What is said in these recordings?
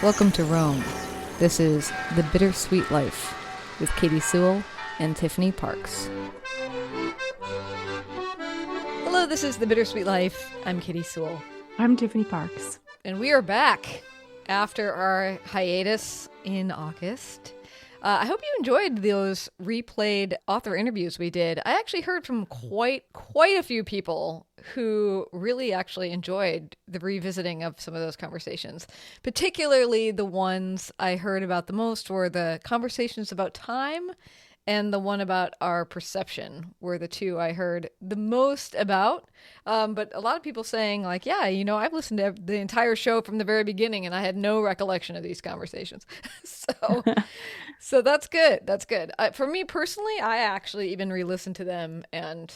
Welcome to Rome. This is The Bittersweet Life with Katie Sewell and Tiffany Parks. Hello, this is The Bittersweet Life. I'm Katie Sewell. I'm Tiffany Parks. And we are back after our hiatus in August. I hope you enjoyed those replayed author interviews we did. I actually heard from quite a few people who really actually enjoyed the revisiting of some of those conversations. Particularly the ones I heard about the most were the conversations about time, and the one about our perception were the two I heard the most about. But a lot of people saying like, yeah, I've listened to the entire show from the very beginning and I had no recollection of these conversations. So that's good. That's good. For me personally, I actually even re-listened to them and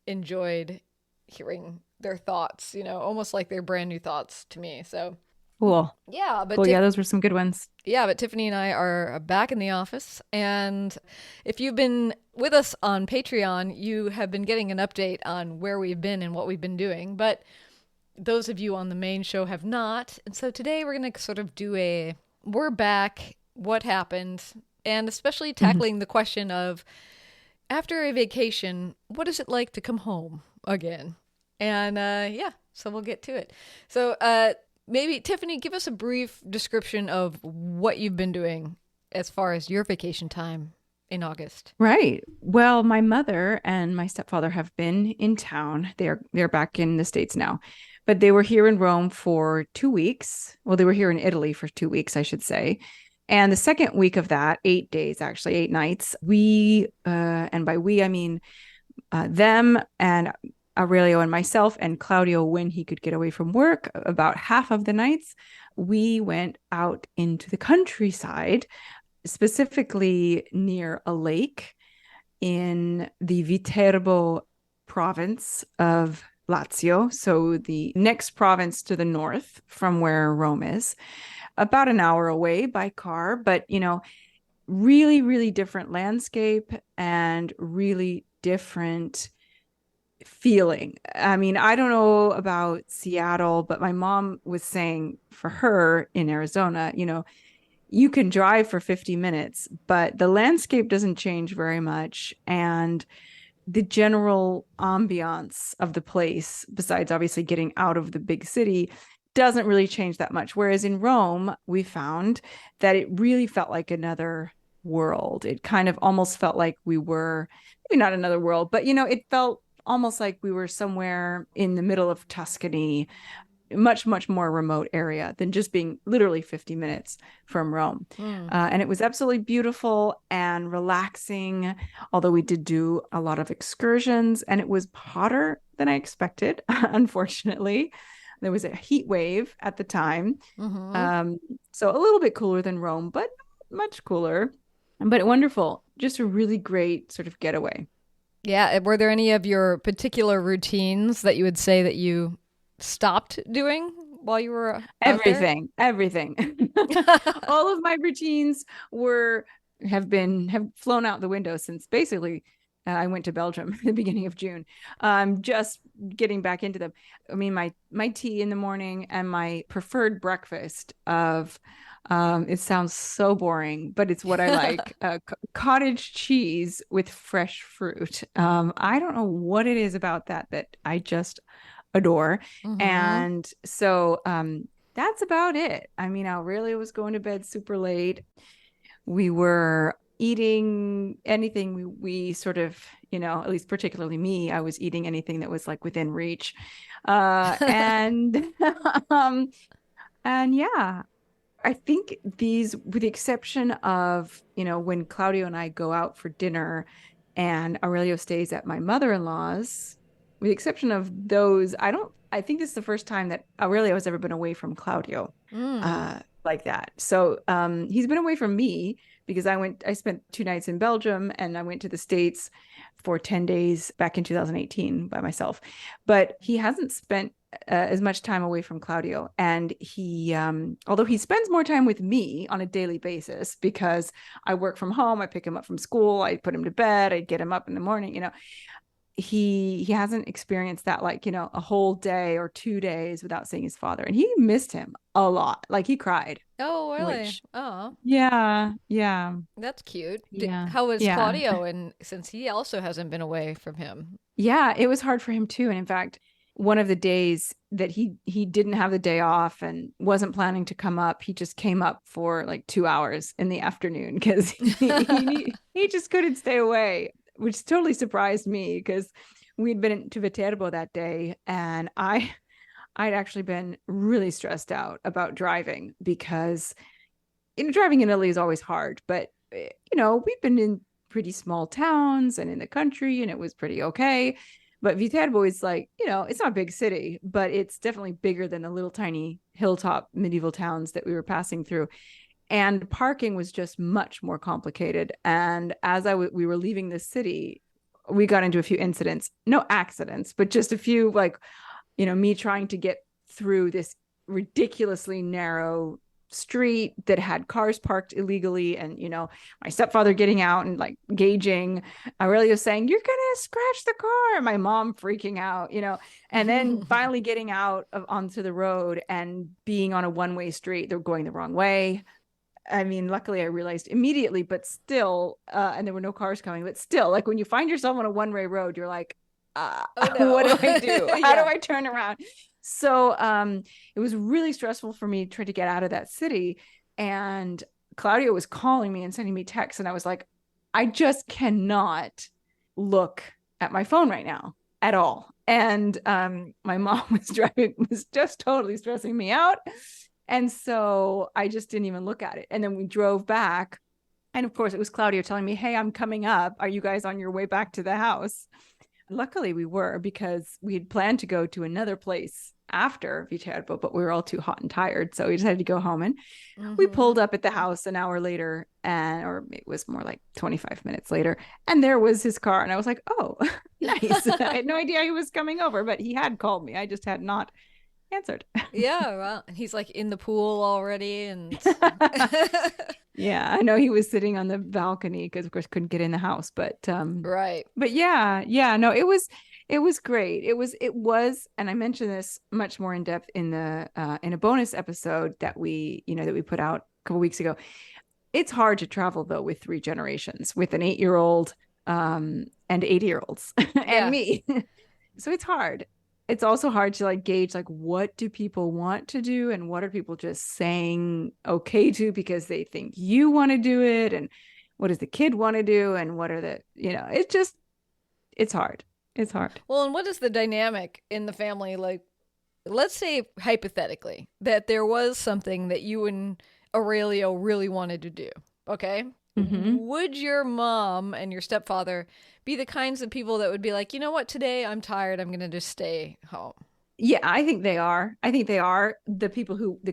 enjoyed hearing their thoughts, almost like they're brand new thoughts to me. So Cool. yeah, but cool. Yeah, those were some good ones. Yeah, but Tiffany and I are back in the office. And if you've been with us on Patreon, you have been getting an update on where we've been and what we've been doing. But those of you on the main show have not. And so today we're going to sort of do we're back, what happened, and especially tackling the question of, after a vacation, what is it like to come home again? And so we'll get to it. So, maybe, Tiffany, give us a brief description of what you've been doing as far as your vacation time in August. Right. Well, my mother and my stepfather have been in town. They're back in the States now, but they were here in Rome for 2 weeks. Well, they were here in Italy for 2 weeks, I should say. And the second week of that, 8 days, actually 8 nights, and by we, I mean them and Aurelio and myself and Claudio, when he could get away from work, about half of the nights, we went out into the countryside, specifically near a lake in the Viterbo province of Lazio. So the next province to the north from where Rome is, about an hour away by car, but, really, really different landscape and really different feeling. I mean, I don't know about Seattle, but my mom was saying for her in Arizona, you can drive for 50 minutes, but the landscape doesn't change very much. And the general ambiance of the place, besides obviously getting out of the big city, doesn't really change that much. Whereas in Rome, we found that it really felt like another world. It kind of almost felt like we were, maybe not another world, but, it felt almost like we were somewhere in the middle of Tuscany, much, much more remote area than just being literally 50 minutes from Rome. And it was absolutely beautiful and relaxing, although we did do a lot of excursions, and it was hotter than I expected, unfortunately. There was a heat wave at the time. So a little bit cooler than Rome, but much cooler, but wonderful. Just a really great sort of getaway. Yeah. Were there any of your particular routines that you would say that you stopped doing while you were out Everything. All of my routines have flown out the window since basically I went to Belgium at the beginning of June. Just getting back into them. I mean, my tea in the morning and my preferred breakfast of it sounds so boring, but it's what I like. Cottage cheese with fresh fruit. I don't know what it is about that I just adore. And so that's about it. I mean, Aurelia was going to bed super late. We were eating anything we sort of, at least particularly me, I was eating anything that was like within reach. And yeah, I think these, with the exception of, when Claudio and I go out for dinner and Aurelio stays at my mother-in-law's, with the exception of those, I think this is the first time that Aurelio has ever been away from Claudio like that. So he's been away from me because I spent 2 nights in Belgium and I went to the States for 10 days back in 2018 by myself. But he hasn't spent as much time away from Claudio. And he, although he spends more time with me on a daily basis because I work from home, I pick him up from school, I put him to bed, I get him up in the morning, he hasn't experienced that, like, a whole day or 2 days without seeing his father, and he missed him a lot. Like, he cried, Oh, really? which, Oh, yeah, yeah, that's cute. yeah, How was yeah. Claudio? And since he also hasn't been away from him. Yeah, it was hard for him too. And in fact, one of the days that he didn't have the day off and wasn't planning to come up, he just came up for like 2 hours in the afternoon because he just couldn't stay away, which totally surprised me because we'd been to Viterbo that day, and I'd actually been really stressed out about driving because driving in Italy is always hard, but we've been in pretty small towns and in the country, and it was pretty okay. But Viterbo is like, it's not a big city, but it's definitely bigger than the little tiny hilltop medieval towns that we were passing through. And parking was just much more complicated. And as we were leaving the city, we got into a few incidents, no accidents, but just a few, like, me trying to get through this ridiculously narrow street that had cars parked illegally, and my stepfather getting out and like gauging. Aurelio saying, "You're gonna scratch the car," my mom freaking out, and then finally getting out onto the road and being on a one-way street. They're going the wrong way. I mean, luckily I realized immediately, but still, and there were no cars coming, but still, like, when you find yourself on a one-way road, you're like, Oh no. what do I do? How do Yeah. I turn around? So it was really stressful for me trying to get out of that city. And Claudio was calling me and sending me texts, and I was like, I just cannot look at my phone right now at all. And my mom was just totally stressing me out. And so I just didn't even look at it. And then we drove back. And of course, it was Claudio telling me, "Hey, I'm coming up. Are you guys on your way back to the house?" Luckily, we were, because we had planned to go to another place after Viterbo, but we were all too hot and tired. So we decided to go home, and we Mm-hmm. pulled up at the house an hour later, or it was more like 25 minutes later. And there was his car. And I was like, oh, nice. I had no idea he was coming over, but he had called me. I just had not answered. Yeah, well, and he's like in the pool already, and Yeah, I know he was sitting on the balcony because of course couldn't get in the house, right. but yeah, yeah, no, it was great. It was, and I mentioned this much more in depth in a bonus episode that we put out a couple weeks ago. It's hard to travel though with three generations, with an 8-year-old and 80-year-olds and Yeah. me. So it's hard. It's also hard to like gauge, like, what do people want to do and what are people just saying okay to because they think you want to do it, and what does the kid want to do, and what are it's hard. It's hard. Well, and what is the dynamic in the family like? Let's say hypothetically that there was something that you and Aurelio really wanted to do. Okay. Mm-hmm. Would your mom and your stepfather be the kinds of people that would be like, you know what, today I'm tired, I'm going to just stay home? Yeah, I think they are. I think they are the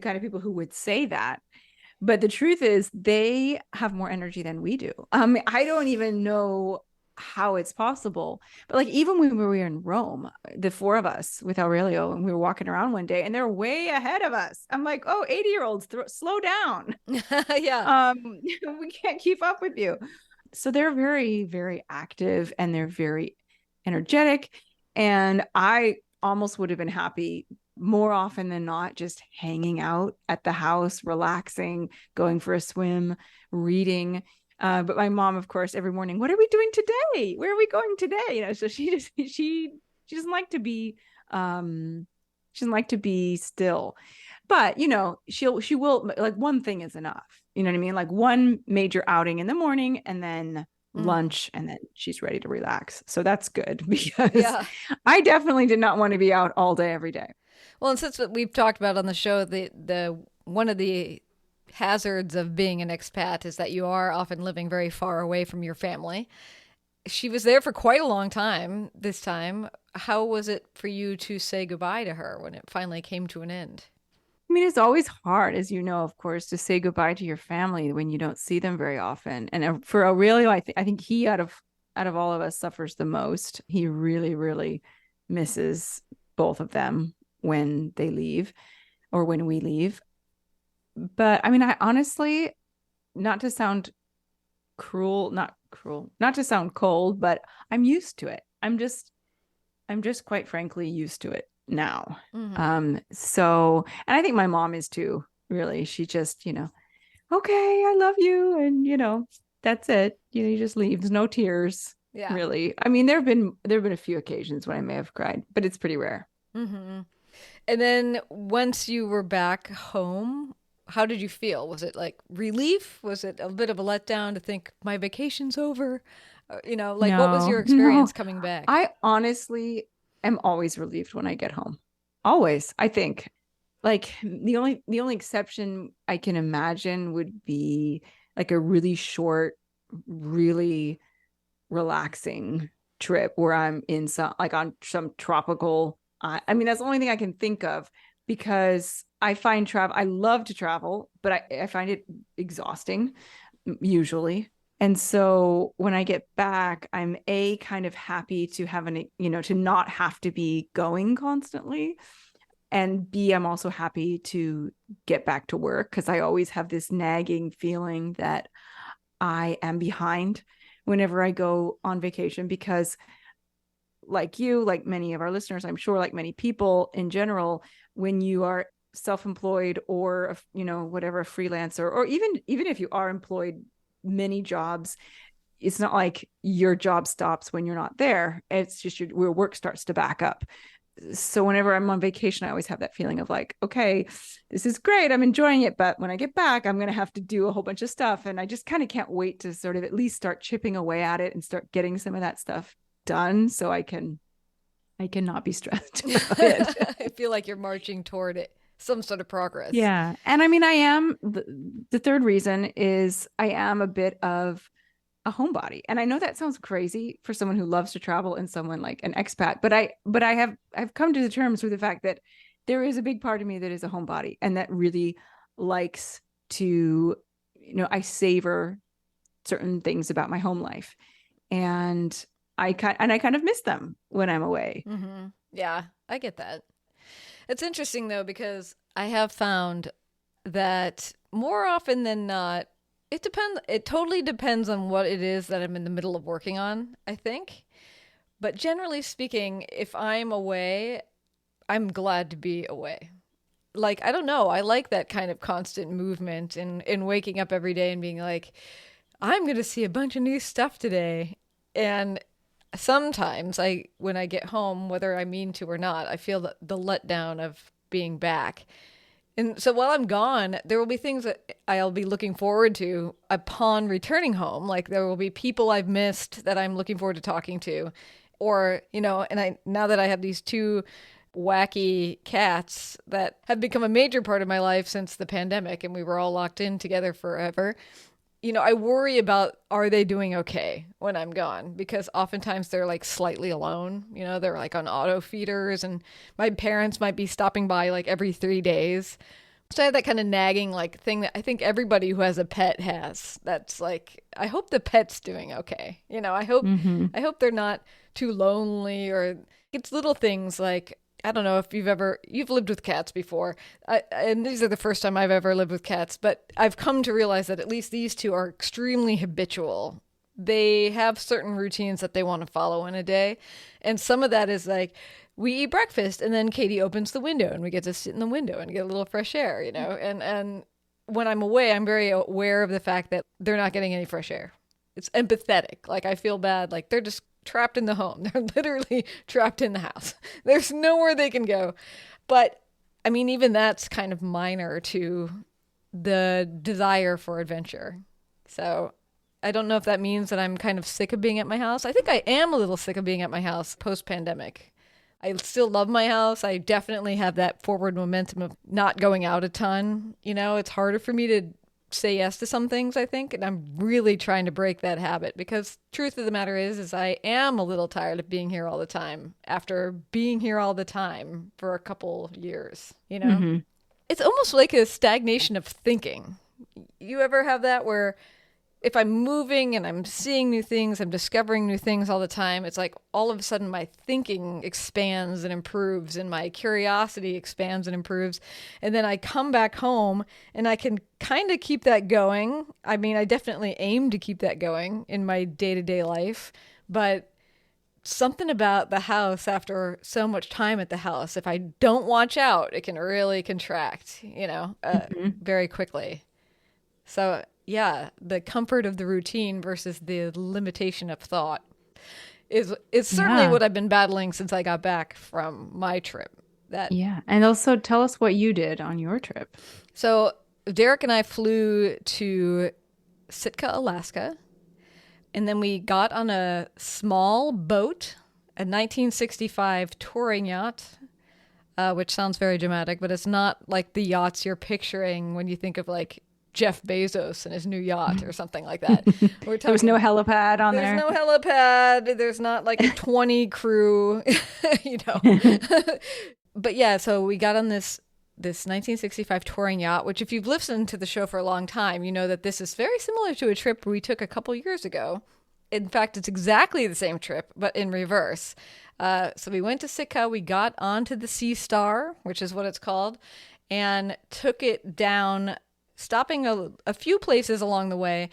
kind of people who would say that. But the truth is, they have more energy than we do. I don't even know how it's possible. But like, even when we were in Rome, the four of us with Aurelio, and we were walking around one day, and they're way ahead of us. I'm like, oh, 80-year-olds, slow down. Yeah. We can't keep up with you. So they're very, very active, and they're very energetic. And I almost would have been happy more often than not just hanging out at the house, relaxing, going for a swim, reading. But my mom, of course, every morning, what are we doing today? Where are we going today? So she doesn't like to be she doesn't like to be still. But she will, like, one thing is enough. You know what I mean? Like, one major outing in the morning, and then Mm. lunch, and then she's ready to relax. So that's good because Yeah. I definitely did not want to be out all day every day. Well, and since we've talked about on the show, the one of the hazards of being an expat is that you are often living very far away from your family. She was there for quite a long time this time. How was it for you to say goodbye to her when it finally came to an end? I mean, it's always hard, as you know, of course, to say goodbye to your family when you don't see them very often. And for Aurelio, I think he, out of all of us, suffers the most. He really, really misses both of them when they leave, or when we leave. But I mean, I honestly, not to sound cruel, not to sound cold, but I'm used to it. I'm just quite frankly used to it now. Mm-hmm. So, and I think my mom is too, really. She just, okay, I love you. And, that's it. You just leave. There's no tears, Yeah. really. I mean, there have been a few occasions when I may have cried, but it's pretty rare. Mm-hmm. And then once you were back home, how did you feel? Was it like relief? Was it a bit of a letdown to think my vacation's over? Like what was No, your no. experience coming back? I honestly am always relieved when I get home. Always, I think. Like the only exception I can imagine would be like a really short, really relaxing trip where I'm in some like on some tropical. I mean, that's the only thing I can think of because I find travel. I love to travel, but I find it exhausting usually. And so when I get back, I'm a kind of happy to have to not have to be going constantly. And B, I'm also happy to get back to work because I always have this nagging feeling that I am behind whenever I go on vacation because like you, like many of our listeners, I'm sure like many people in general, when you are self-employed or whatever, a freelancer, or even if you are employed, many jobs, it's not like your job stops when you're not there. It's just your work starts to back up. So whenever I'm on vacation, I always have that feeling of like, okay, this is great, I'm enjoying it, but when I get back, I'm going to have to do a whole bunch of stuff, and I just kind of can't wait to sort of at least start chipping away at it and start getting some of that stuff done so I cannot be stressed about it. I feel like you're marching toward it, some sort of progress. Yeah. And I mean, I am the third reason is I am a bit of a homebody. And I know that sounds crazy for someone who loves to travel and someone like an expat, but I've come to the terms with the fact that there is a big part of me that is a homebody and that really likes to, I savor certain things about my home life. And I kind of miss them when I'm away. Mm-hmm. Yeah, I get that. It's interesting though because I have found that more often than not, it depends. It totally depends on what it is that I'm in the middle of working on, I think. But generally speaking, if I'm away, I'm glad to be away. Like, I don't know, I like that kind of constant movement and waking up every day and being like, I'm going to see a bunch of new stuff today. And sometimes when I get home, whether I mean to or not, I feel the letdown of being back. And so while I'm gone, there will be things that I'll be looking forward to upon returning home. Like there will be people I've missed that I'm looking forward to talking to. Or, and now that I have these two wacky cats that have become a major part of my life since the pandemic and we were all locked in together forever. I worry about are they doing okay when I'm gone because oftentimes they're like slightly alone. They're like on auto feeders and my parents might be stopping by like every 3 days. So I have that kind of nagging like thing that I think everybody who has a pet has. That's like I hope the pet's doing okay. Mm-hmm. I hope they're not too lonely or it's little things like I don't know if you've lived with cats before, and these are the first time I've ever lived with cats, but I've come to realize that at least these two are extremely habitual. They have certain routines that they want to follow in a day, and some of that is like we eat breakfast and then Katie opens the window and we get to sit in the window and get a little fresh air, and when I'm away, I'm very aware of the fact that they're not getting any fresh air. It's empathetic. Like I feel bad. Like they're just trapped in the home. They're literally trapped in the house. There's nowhere they can go. But I mean, even that's kind of minor to the desire for adventure. So I don't know if that means that I'm kind of sick of being at my house. I think I am a little sick of being at my house post pandemic. I still love my house. I definitely have that forward momentum of not going out a ton. It's harder for me to say yes to some things, I think, and I'm really trying to break that habit because truth of the matter is I am a little tired of being here all the time after being here all the time for a couple years, Mm-hmm. It's almost like a stagnation of thinking. You ever have that where if I'm moving and I'm seeing new things, I'm discovering new things all the time, it's like all of a sudden my thinking expands and improves and my curiosity expands and improves. And then I come back home and I can kind of keep that going. I mean, I definitely aim to keep that going in my day-to-day life, but something about the house after so much time at the house, if I don't watch out, it can really contract, very quickly. So, yeah, the comfort of the routine versus the limitation of thought is certainly Yeah. what I've been battling since I got back from my trip. That Yeah. And also tell us what you did on your trip. So Derek and I flew to Sitka, Alaska, and then we got on a small boat, a 1965 touring yacht, which sounds very dramatic, but it's not like the yachts you're picturing when you think of like Jeff Bezos and his new yacht or something like that. We're There was talking, no helipad on there's there. no helipad. There's not like a 20 crew, you know. But yeah, so we got on this 1965 touring yacht, which if you've listened to the show for a long time, you know that this is very similar to a trip we took a couple years ago. In fact, it's exactly the same trip, but in reverse. So we went to Sitka, we got onto the Sea Star, which is what it's called, and took it down, stopping a few places along the way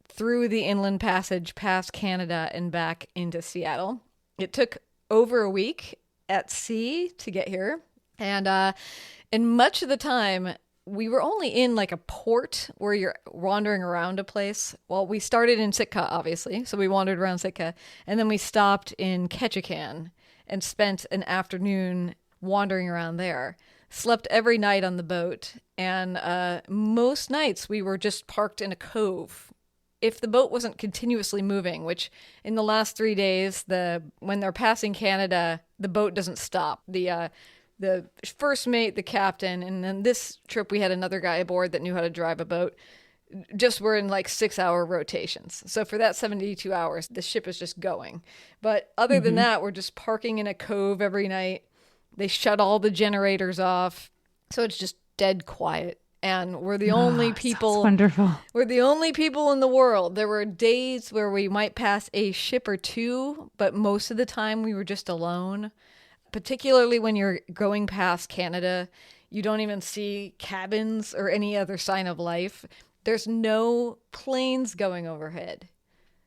through the Inland Passage past Canada and back into Seattle. It took over a week at sea to get here. And much of the time, we were only in like a port where you're wandering around a place. Well, we started in Sitka, obviously. So we wandered around Sitka. And then we stopped in Ketchikan and spent an afternoon wandering around there. Slept every night on the boat. And most nights we were just parked in a cove. If the boat wasn't continuously moving, which in the last 3 days, when they're passing Canada, the boat doesn't stop. The first mate, the captain, and then this trip we had another guy aboard that knew how to drive a boat. Just were in like 6-hour rotations. So for that 72 hours, the ship is just going. But other than that, we're just parking in a cove every night. They shut all the generators off. So it's just dead quiet. And we're the only people. Wonderful. We're the only people in the world. There were days where we might pass a ship or two, but most of the time we were just alone. Particularly when you're going past Canada, you don't even see cabins or any other sign of life. There's no planes going overhead,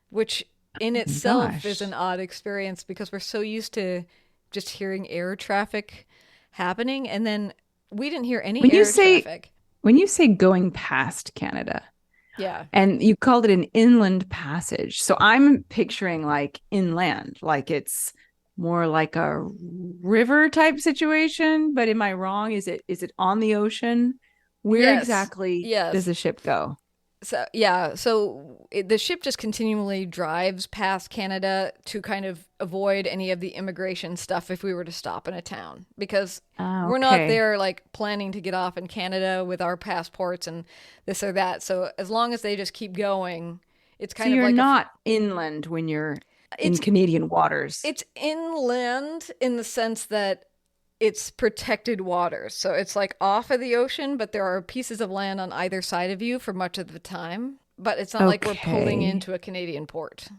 which in itself is an odd experience because we're so used to just hearing air traffic happening. And then we didn't hear any traffic. When you say going past Canada, yeah, and you called it an inland passage. So I'm picturing like inland, like it's more like a river type situation, but am I wrong? Is it on the ocean? Where exactly does the ship go? So the ship just continually drives past Canada to kind of avoid any of the immigration stuff if we were to stop in a town, because we're not there like planning to get off in Canada with our passports and this or that. So as long as they just keep going, it's kind of like you're not inland when you're in Canadian waters. It's inland in the sense that it's protected waters. So it's like off of the ocean, but there are pieces of land on either side of you for much of the time. But it's not like we're pulling into a Canadian port,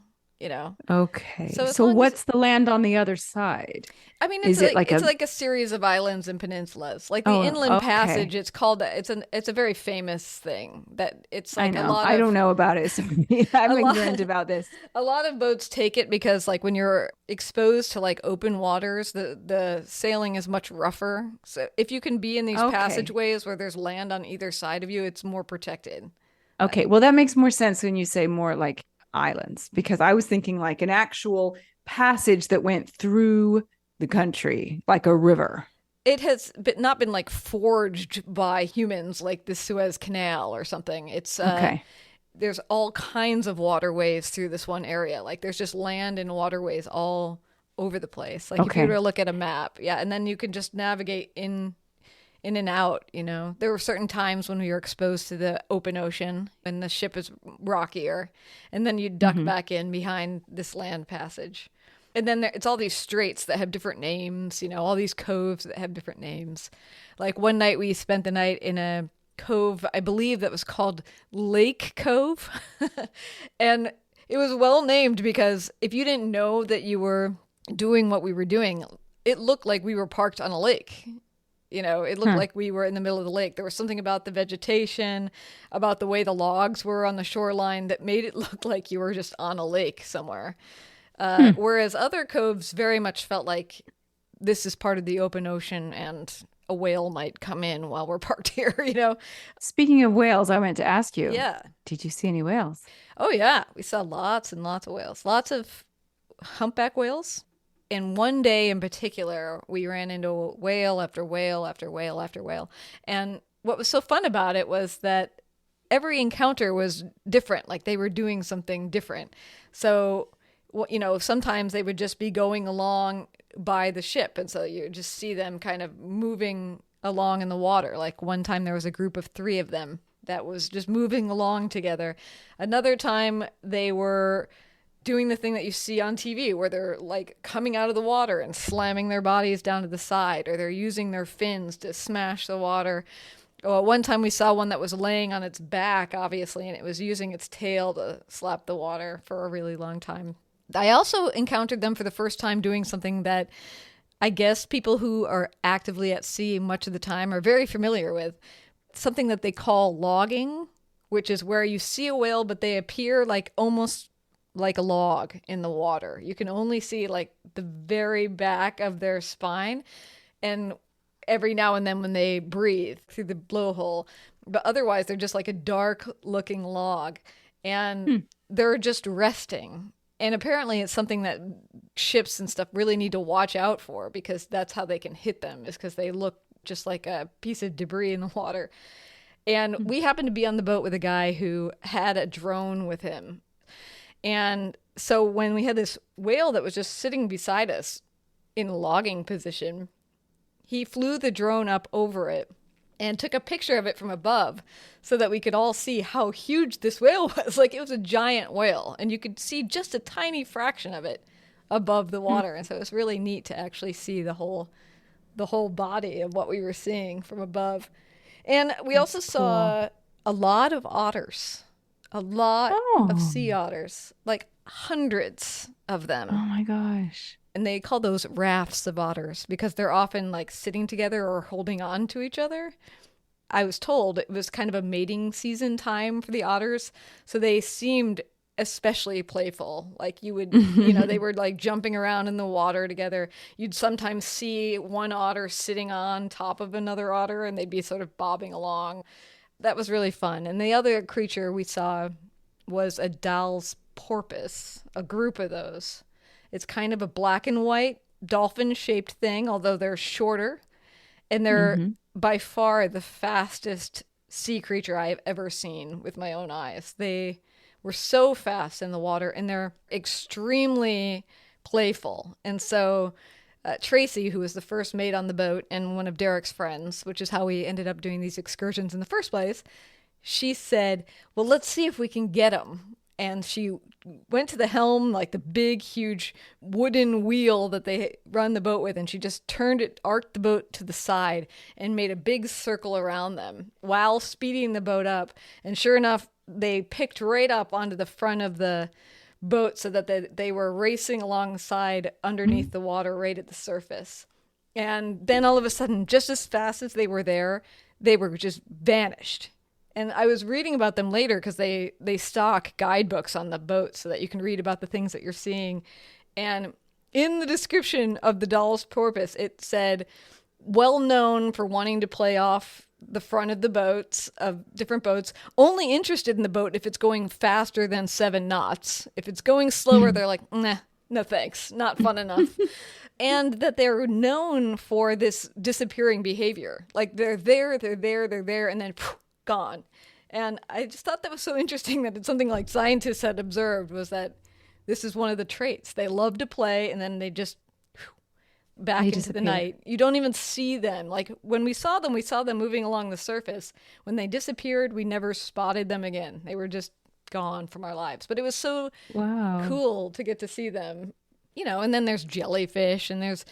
you know? Okay. So what's the land on the other side? I mean, it's like a series of islands and peninsulas. Like the Inland Passage, it's called, it's a very famous thing that it's like a lot of... I don't know about it. So I'm ignorant about this. A lot of boats take it because like when you're exposed to like open waters, the sailing is much rougher. So if you can be in these passageways where there's land on either side of you, it's more protected. Okay. Well, that makes more sense when you say more like islands, because I was thinking like an actual passage that went through the country, like a river. It has not been like forged by humans like the Suez Canal or something. It's there's all kinds of waterways through this one area. Like there's just land and waterways all over the place. Like if you were to look at a map, and then you can just navigate in and out, you know. There were certain times when we were exposed to the open ocean and the ship is rockier, and then you duck back in behind this land passage. And then it's all these straits that have different names, you know, all these coves that have different names. Like one night we spent the night in a cove, I believe that was called Lake Cove. And it was well named because if you didn't know that you were doing what we were doing, it looked like we were parked on a lake. You know, it looked like we were in the middle of the lake. There was something about the vegetation, about the way the logs were on the shoreline that made it look like you were just on a lake somewhere. Hmm. Whereas other coves very much felt like this is part of the open ocean and a whale might come in while we're parked here, you know? Speaking of whales, I meant to ask you, Yeah. did you see any whales? Oh, yeah. We saw lots and lots of whales, lots of humpback whales. And one day in particular, we ran into whale after whale after whale after whale. And what was so fun about it was that every encounter was different. Like they were doing something different. So, you know, sometimes they would just be going along by the ship. And so you just see them kind of moving along in the water. Like one time there was a group of 3 of them that was just moving along together. Another time they were doing the thing that you see on TV where they're like coming out of the water and slamming their bodies down to the side, or they're using their fins to smash the water. Well, one time we saw one that was laying on its back, obviously, and it was using its tail to slap the water for a really long time. I also encountered them for the first time doing something that I guess people who are actively at sea much of the time are very familiar with, something that they call logging, which is where you see a whale, but they appear like almost like a log in the water. You can only see like the very back of their spine, and every now and then when they breathe through the blowhole. But otherwise, they're just like a dark looking log, and they're just resting. And apparently, it's something that ships and stuff really need to watch out for, because that's how they can hit them, is because they look just like a piece of debris in the water. And we happened to be on the boat with a guy who had a drone with him. And so when we had this whale that was just sitting beside us in a logging position, he flew the drone up over it and took a picture of it from above so that we could all see how huge this whale was. Like it was a giant whale, and you could see just a tiny fraction of it above the water. And so it was really neat to actually see the whole body of what we were seeing from above. And we also saw a lot of otters. A lot of sea otters, like hundreds of them. Oh my gosh. And they call those rafts of otters because they're often like sitting together or holding on to each other. I was told it was kind of a mating season time for the otters, so they seemed especially playful. Like you would, you know, they were like jumping around in the water together. You'd sometimes see one otter sitting on top of another otter, and they'd be sort of bobbing along. That was really fun. And the other creature we saw was a Dall's porpoise, a group of those. It's kind of a black and white dolphin-shaped thing, although they're shorter. And they're by far the fastest sea creature I have ever seen with my own eyes. They were so fast in the water, and they're extremely playful. And so Tracy, who was the first mate on the boat and one of Derek's friends, which is how we ended up doing these excursions in the first place, she said, well, let's see if we can get them. And she went to the helm, like the big, huge wooden wheel that they run the boat with, and she just turned it, arced the boat to the side, and made a big circle around them while speeding the boat up. And sure enough, they picked right up onto the front of the boat so that they were racing alongside underneath the water right at the surface. And then all of a sudden, just as fast as they were there, they were just vanished. And I was reading about them later because they stock guidebooks on the boat so that you can read about the things that you're seeing. And in the description of the Dall's porpoise, it said, well known for wanting to play off the front of the boats, of different boats, only interested in the boat if it's going faster than 7 knots. If it's going slower, they're like, nah, no thanks, not fun enough. And that they're known for this disappearing behavior. Like they're there, and then gone. And I just thought that was so interesting that it's something like scientists had observed, was that this is one of the traits. They love to play, and then they just back into the night. You don't even see them. Like when we saw them moving along the surface. When they disappeared, we never spotted them again. They were just gone from our lives. But it was so cool to get to see them. You know, and then there's jellyfish, and there's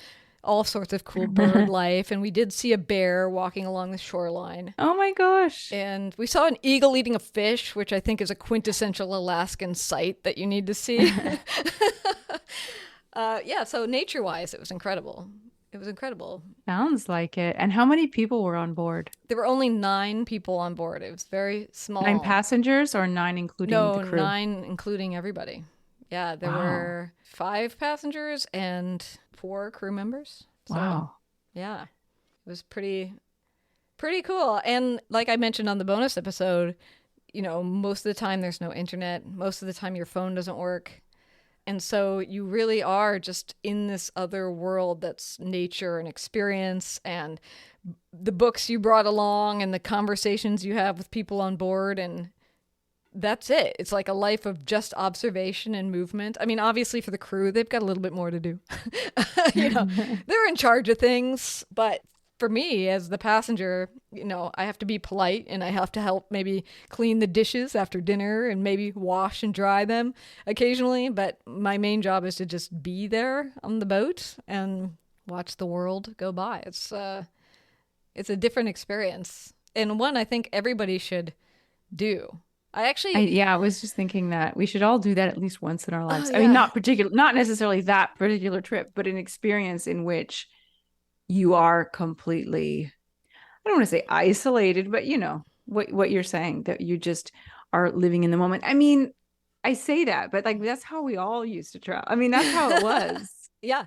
all sorts of cool bird life. And we did see a bear walking along the shoreline. Oh my gosh. And we saw an eagle eating a fish, which I think is a quintessential Alaskan sight that you need to see. Yeah, so nature-wise, it was incredible. It was incredible. Sounds like it. And how many people were on board? There were only 9 people on board. It was very small. 9 passengers or 9 including the crew? No, 9 including everybody. Yeah, there Wow. were 5 passengers and 4 crew members. So, Wow. yeah, it was pretty cool. And like I mentioned on the bonus episode, most of the time there's no internet. Most of the time your phone doesn't work. And so you really are just in this other world that's nature and experience and the books you brought along and the conversations you have with people on board. And that's it. It's like a life of just observation and movement. I mean, obviously for the crew, they've got a little bit more to do. you know, they're in charge of things, but for me as the passenger, I have to be polite and I have to help maybe clean the dishes after dinner and maybe wash and dry them occasionally, but my main job is to just be there on the boat and watch the world go by. It's a different experience and one I think everybody should do. I actually, Yeah, I was just thinking that we should all do that at least once in our oh lives. I mean, yeah, not necessarily that particular trip, but an experience in which you are completely, I don't want to say isolated, but what you're saying, that you just are living in the moment. I mean, I say that, but like that's how we all used to travel. I mean, that's how it was. yeah.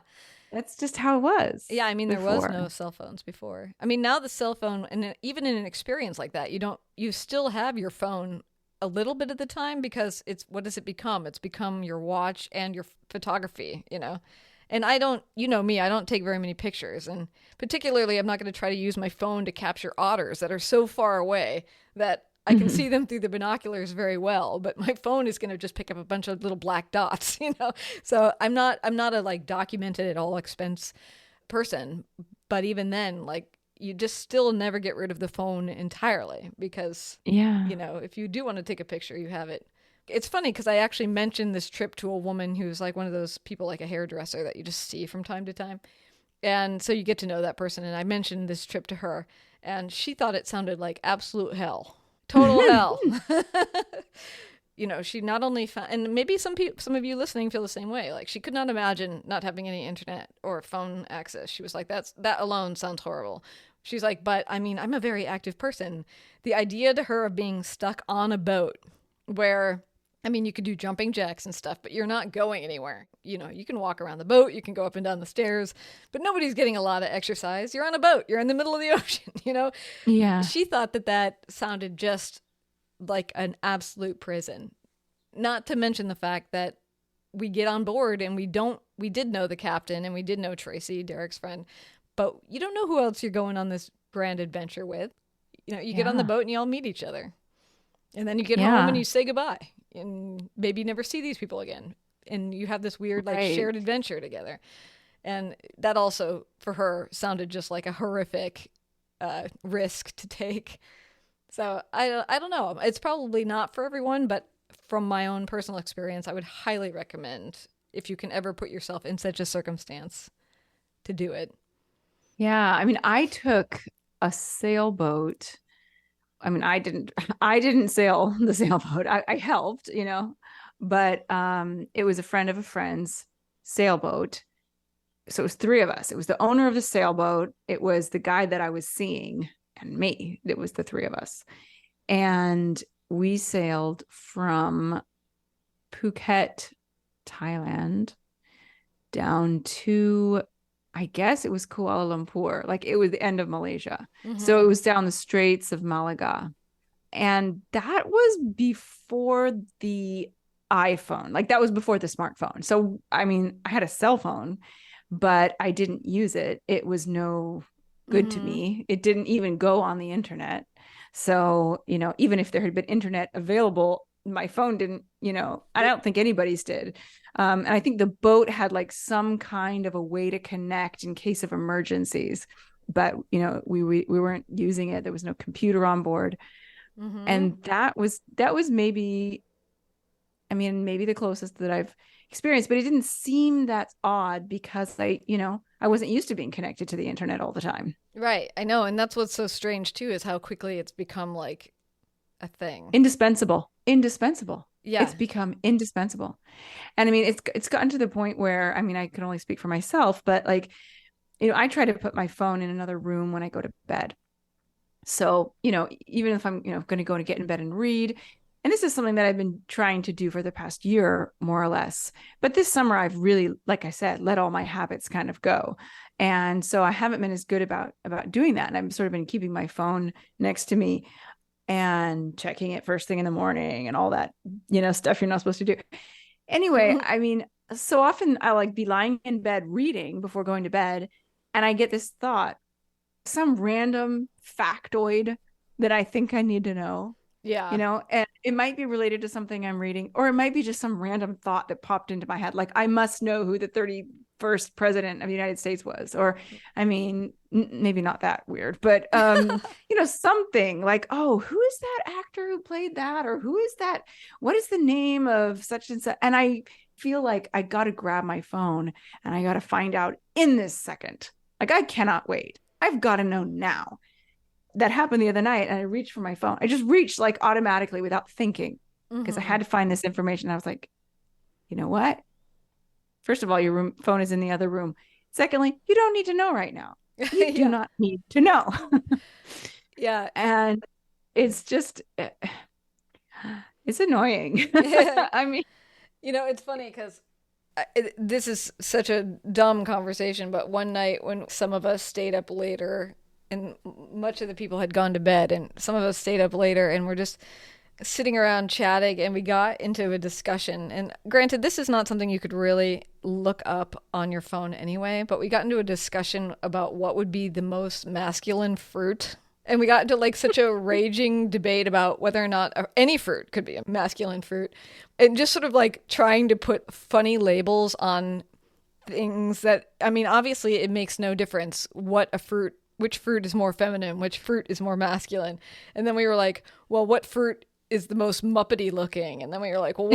That's just how it was Yeah, I mean there was no before. cell phones before. I mean now the cell phone and even in an experience like that, you still have your phone a little bit of the time because it's what does it become? It's become your watch and your photography. And I don't, me, I don't take very many pictures and particularly I'm not going to try to use my phone to capture otters that are so far away that I can see them through the binoculars very well, but my phone is going to just pick up a bunch of little black dots. So I'm not a like documented at all expense person, but even then, like you just still never get rid of the phone entirely because, Yeah. if you do want to take a picture, you have it. It's funny because I actually mentioned this trip to a woman who's like one of those people like a hairdresser that you just see from time to time. And so you get to know that person. And I mentioned this trip to her, and she thought it sounded like absolute hell, total hell. She not only found, and maybe some of you listening feel the same way. Like she could not imagine not having any internet or phone access. She was like, that alone sounds horrible. She's like, but I mean, I'm a very active person. The idea to her of being stuck on a boat where I mean, you could do jumping jacks and stuff, but you're not going anywhere. You can walk around the boat, you can go up and down the stairs, but nobody's getting a lot of exercise. You're on a boat, you're in the middle of the ocean. Yeah. She thought that sounded just like an absolute prison. Not to mention the fact that we get on board and we did know the captain and we did know Tracy, Derek's friend, but you don't know who else you're going on this grand adventure with. You get on the Yeah. boat and you all meet each other. And then you get home and Yeah. you say goodbye and maybe never see these people again. And you have this weird like Right. shared adventure together. And that also for her sounded just like a horrific risk to take. So I don't know. It's probably not for everyone, but from my own personal experience, I would highly recommend if you can ever put yourself in such a circumstance to do it. Yeah. I mean, I took a sailboat. I mean, I didn't sail the sailboat. I helped, but it was a friend of a friend's sailboat. So it was three of us. It was the owner of the sailboat. It was the guy that I was seeing and me. It was the three of us. And we sailed from Phuket, Thailand, down to, I guess it was Kuala Lumpur. Like it was the end of Malaysia. So Mm-hmm. it was down the Straits of Malaga. And that was before the iPhone. Like that was before the smartphone. So, I mean, I had a cell phone, but I didn't use it. It was no good to Mm-hmm. me. It didn't even go on the internet. So, even if there had been internet available, my phone didn't, I don't think anybody's did. And I think the boat had like some kind of a way to connect in case of emergencies. But, we weren't using it. There was no computer on board. Mm-hmm. And that was maybe, I mean, maybe the closest that I've experienced, but it didn't seem that odd because I wasn't used to being connected to the internet all the time. Right. I know. And that's what's so strange too is how quickly it's become like a thing. Indispensable. Indispensable. Yeah. It's become indispensable. And I mean, it's gotten to the point where, I mean, I can only speak for myself, but like, I try to put my phone in another room when I go to bed. So, even if I'm, going to go to get in bed and read, and this is something that I've been trying to do for the past year, more or less. But this summer, I've really, like I said, let all my habits kind of go. And so I haven't been as good about doing that. And I've sort of been keeping my phone next to me and checking it first thing in the morning and all that, stuff you're not supposed to do. Anyway, I mean, so often I like be lying in bed reading before going to bed, and I get this thought, some random factoid that I think I need to know, Yeah. and it might be related to something I'm reading, or it might be just some random thought that popped into my head. Like, I must know who the 31st president of the United States was, or, I mean, maybe not that weird, but, something like, oh, who is that actor who played that? Or who is that? What is the name of such and such? And I feel like I got to grab my phone and I got to find out in this second. Like, I cannot wait. I've got to know now. That happened the other night, and I reached for my phone. I just reached like automatically without thinking, because I had to find this information. I was like, you know what? First of all, your phone is in the other room. Secondly, you don't need to know right now. You do not need to know. Yeah. And it's just, it's annoying. I mean, it's funny because this is such a dumb conversation, but one night when some of us stayed up later and much of the people had gone to bed, and some of us stayed up later and we're just sitting around chatting, and we got into a discussion. And granted, this is not something you could really look up on your phone anyway, but we got into a discussion about what would be the most masculine fruit. And we got into like such a raging debate about whether or not any fruit could be a masculine fruit, and just sort of like trying to put funny labels on things that, I mean, obviously it makes no difference which fruit is more feminine, which fruit is more masculine. And then we were like, well, what fruit is the most muppety looking? And then we were like, well,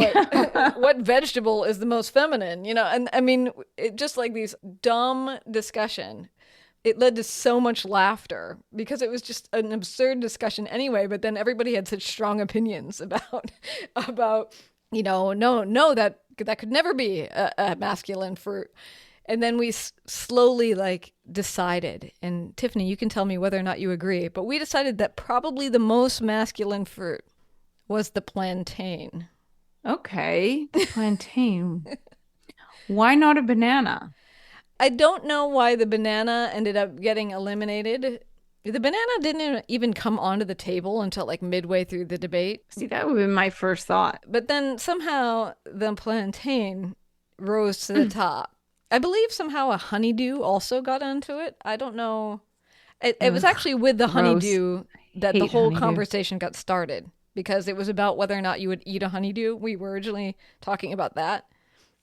what vegetable is the most feminine? And I mean, it just like these dumb discussion. It led to so much laughter because it was just an absurd discussion anyway. But then everybody had such strong opinions about, no, that could never be a masculine fruit. And then we slowly like decided, and Tiffany, you can tell me whether or not you agree, but we decided that probably the most masculine fruit was the plantain. Okay, the plantain. Why not a banana? I don't know why the banana ended up getting eliminated. The banana didn't even come onto the table until like midway through the debate. See, that would have been my first thought. But then somehow the plantain rose to the top. I believe somehow a honeydew also got onto it. I don't know. It was actually with the honeydew that the whole conversation got started, because it was about whether or not you would eat a honeydew. We were originally talking about that,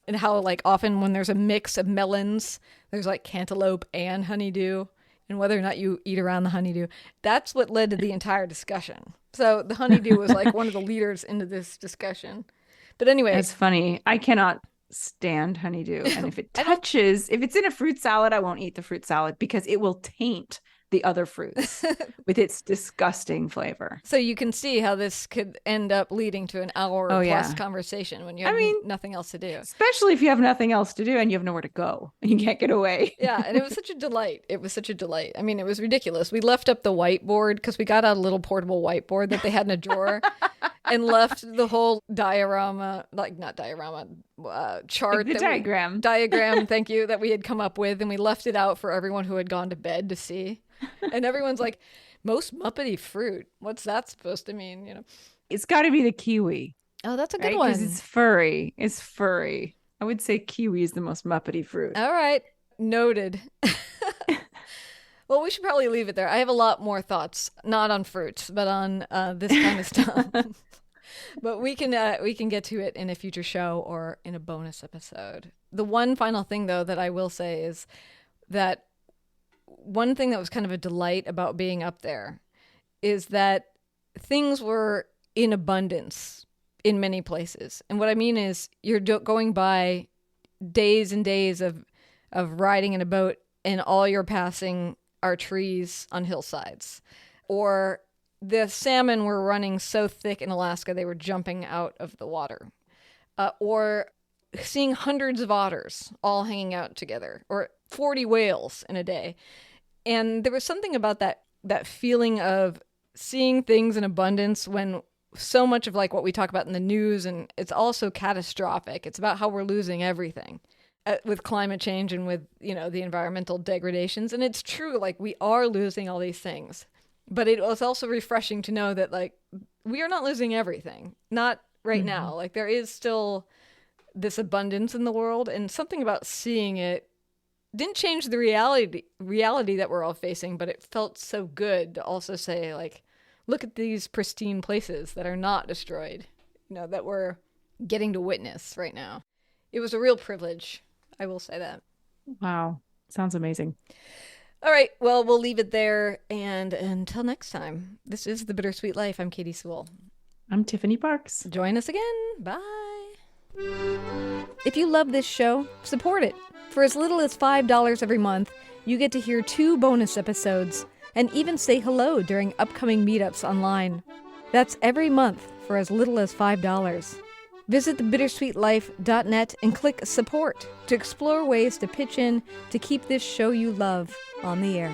and how like often when there's a mix of melons, there's like cantaloupe and honeydew, and whether or not you eat around the honeydew. That's what led to the entire discussion. So the honeydew was like one of the leaders into this discussion. But anyway. It's funny. I cannot stand honeydew. And if if it's in a fruit salad, I won't eat the fruit salad because it will taint the other fruits with its disgusting flavor. So you can see how this could end up leading to an hour plus conversation when you have nothing else to do. Especially if you have nothing else to do and you have nowhere to go and you can't get away. Yeah, and it was such a delight. I mean, it was ridiculous. We left up the whiteboard because we got out a little portable whiteboard that they had in a drawer and left the whole chart. The diagram, thank you, that we had come up with, and we left it out for everyone who had gone to bed to see. And everyone's like, most muppety fruit. What's that supposed to mean? It's got to be the kiwi. Oh, that's a good one. Because it's furry. I would say kiwi is the most muppety fruit. All right. Noted. Well, we should probably leave it there. I have a lot more thoughts, not on fruits, but on this kind of stuff. But we can get to it in a future show or in a bonus episode. The one final thing, though, that I will say is that one thing that was kind of a delight about being up there is that things were in abundance in many places. And what I mean is you're going by days and days of riding in a boat, and all you're passing are trees on hillsides. Or the salmon were running so thick in Alaska they were jumping out of the water. Or seeing hundreds of otters all hanging out together. Or 40 whales in a day. And there was something about that feeling of seeing things in abundance when so much of like what we talk about in the news, and it's also catastrophic. It's about how we're losing everything with climate change and with, the environmental degradations. And it's true, like we are losing all these things. But it was also refreshing to know that like we are not losing everything. Not right now. Like there is still this abundance in the world, and something about seeing it didn't change the reality that we're all facing, but it felt so good to also say, like, look at these pristine places that are not destroyed, that we're getting to witness right now. It was a real privilege. I will say that. Wow. Sounds amazing. All right. Well, we'll leave it there. And until next time, this is The Bittersweet Life. I'm Katie Sewell. I'm Tiffany Parks. Join us again. Bye. If you love this show, support it. For as little as $5 every month, you get to hear 2 bonus episodes and even say hello during upcoming meetups online. That's every month for as little as $5. Visit thebittersweetlife.net and click support to explore ways to pitch in to keep this show you love on the air.